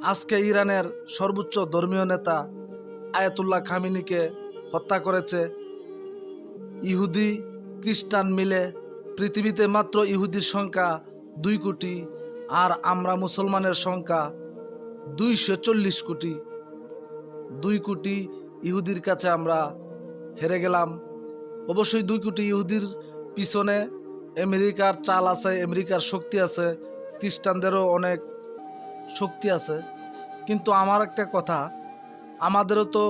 আজকে ইরানের সর্বোচ্চ ধর্মীয় নেতা আয়াতুল্লাহ খামিনিকে হত্যা করেছে ইহুদি খ্রিস্টান মিলে। পৃথিবীতে মাত্র ইহুদির সংখ্যা 2 কোটি, আর আমরা মুসলমানের সংখ্যা 240 কোটি। 2 কোটি ইহুদির কাছে আমরা হেরে গেলাম। অবশ্যই 2 কোটি ইহুদির পিছনে আমেরিকার চাল আছে, আমেরিকার শক্তি আছে, খ্রিস্টানদেরও অনেক শক্তি আছে। কিন্তু আমার একটা কথা, আমাদেরও তো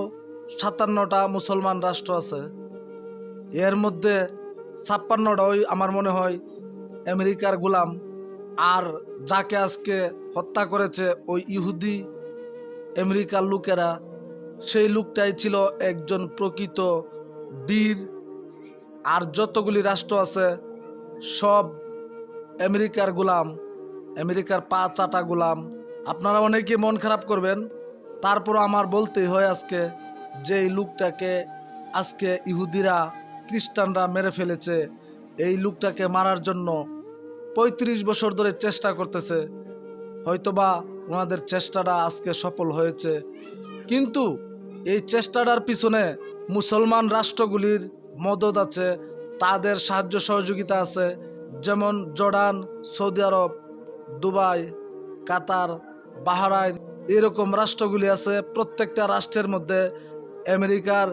57টা মুসলমান রাষ্ট্র আছে, এর মধ্যে 56টাই আমার মনে হয় আমেরিকার গোলাম। আর যাকে আজকে হত্যা করেছে ওই ইহুদি আমেরিকার লোকেরা, সেই লোকটাই ছিল একজন প্রকৃত বীর। আর যতগুলি রাষ্ট্র আছে সব আমেরিকার গোলাম, আমেরিকার পা চাটা গোলাম। আপনারা অনেকে মন খারাপ করবেন, তারপর আমার বলতেই হয় আজকে যে এই লোকটাকে আজকে ইহুদিরা খ্রিস্টানরা মেরে ফেলেছে। এই লোকটাকে মারার জন্য 35 বছর ধরে চেষ্টা করতেছে, হয়তোবা ওনাদের চেষ্টাটা আজকে সফল হয়েছে। কিন্তু এই চেষ্টাটার পিছনে মুসলমান রাষ্ট্রগুলির মদদ আছে, তাদের সাহায্য সহযোগিতা আছে। যেমন জর্ডান, সৌদি আরব, দুবাই, কাতার, বাহরাইন, এরকম রাষ্ট্রগুলি আছে। প্রত্যেকটা রাষ্ট্রের মধ্যে আমেরিকার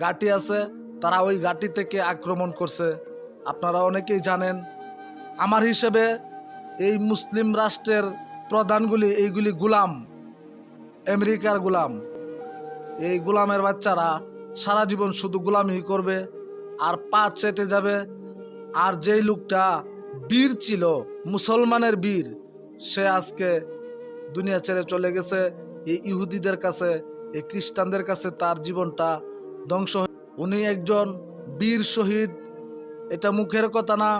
ঘাঁটি আছে, তারা ওই ঘাঁটি থেকে আক্রমণ করছে। আপনারা অনেকেই জানেন। আমার হিসেবে এই মুসলিম রাষ্ট্রের প্রধানগুলি এইগুলি গোলাম, আমেরিকার গোলাম। এই গোলামের বাচ্চারা সারা জীবন শুধু গোলামি করবে আর পা চেটে যাবে। আর যেই লোকটা বীর ছিল, মুসলমানের বীর, সে আজকে দুনিয়া ছেড়ে চলে গেছে। এই ইহুদিদের কাছে, এই খ্রিস্টানদের কাছে তার জীবনটা ধ্বংস। উনি একজন বীর শহীদ, এটা মুখের কথা না,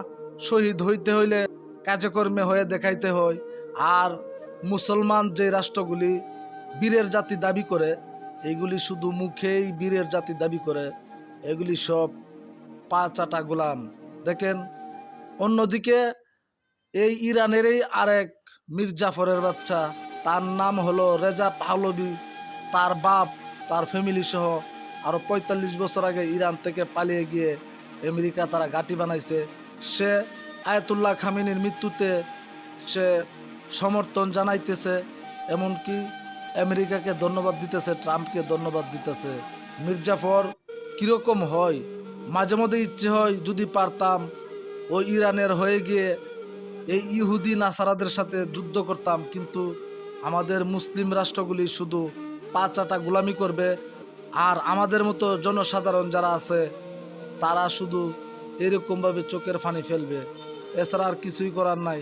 শহীদ হইতে হইলে কাজে কর্মে হয়ে দেখাইতে হয়। আর মুসলমান যে রাষ্ট্রগুলি বীরের জাতি দাবি করে, এইগুলি শুধু মুখেই বীরের জাতি দাবি করে, এগুলি সব পা চাটা গোলাম। দেখেন, অন্যদিকে এই ইরানেরই আরেক মির্জাফরের বাচ্চা, তার নাম হলো রেজা পাহলভি। তার বাপ, তার ফ্যামিলি সহ আরো 45 বছর আগে ইরান থেকে পালিয়ে গিয়ে আমেরিকা তারা ঘাঁটি বানাইছে। সে আয়াতুল্লাহ খামিনির মৃত্যুতে সে সমর্থন জানাইতেছে, এমনকি আমেরিকাকে ধন্যবাদ দিতেছে, ট্রাম্পকে ধন্যবাদ দিতেছে। মির্জাফর কিরকম হয়, মাঝে মধ্যে ইচ্ছে হয় যদি পারতাম ওই ইরানের হয়ে গিয়ে এই ইহুদি নাসারাদের সাথে যুদ্ধ করতাম। কিন্তু আমাদের মুসলিম রাষ্ট্রগুলি শুধু পা চাটা গোলামি করবে, আর আমাদের মতো জনসাধারণ যারা আছে তারা শুধু এরকমভাবে চোখের পানি ফেলবে, এছাড়া আর কিছুই করার নাই।